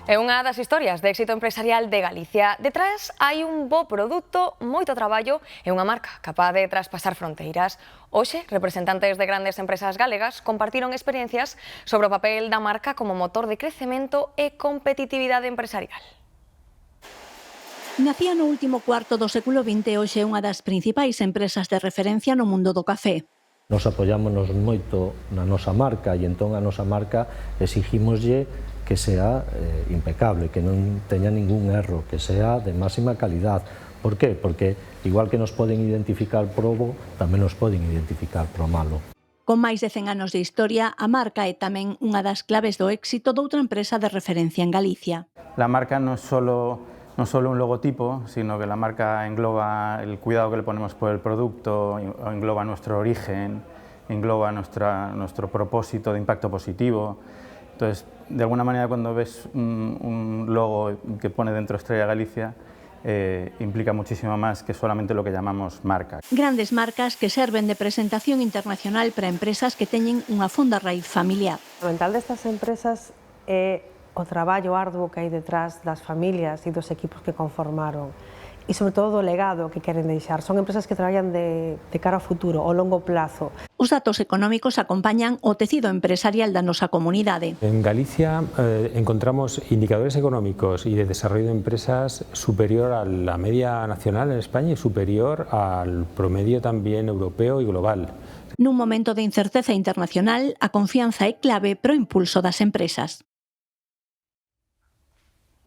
É unha das historias de éxito empresarial de Galicia. Detrás hai un bo produto, moito traballo e unha marca capaz de traspasar fronteiras. Hoxe, representantes de grandes empresas galegas compartiron experiencias sobre o papel da marca como motor de crecemento e competitividade empresarial. Nacía no último cuarto do século XX e hoxe é unha das principais empresas de referencia no mundo do café. Nos apoyámonos moito na nosa marca e entón a nosa marca exigimoslle que sea impecable, que non teña ningún erro, que sea de máxima calidad. Por qué? Porque igual que nos poden identificar pro bo, tamén nos poden identificar pro malo. Con máis de 100 anos de historia, a marca é tamén unha das claves do éxito doutra empresa de referencia en Galicia. La marca no es solo un logotipo, sino que la marca engloba el cuidado que le ponemos por el producto, engloba nuestro origen, engloba nuestro propósito de impacto positivo. Entonces, de alguna manera, cuando ves un logo que pone dentro Estrella Galicia, implica muchísimo más que solamente lo que llamamos marca. Grandes marcas que serven de presentación internacional para empresas que teñen unha fonda raíz familiar. O fundamental destas empresas é o traballo arduo que hai detrás das familias e dos equipos que conformaron e, sobre todo, do legado que queren deixar. Son empresas que traballan de cara ao futuro, ao longo plazo. Os datos económicos acompañan o tecido empresarial da nosa comunidade. En Galicia encontramos indicadores económicos y de desarrollo de empresas superior a la media nacional en España y superior al promedio también europeo y global. Nun momento de incerteza internacional, a confianza é clave para o impulso das empresas.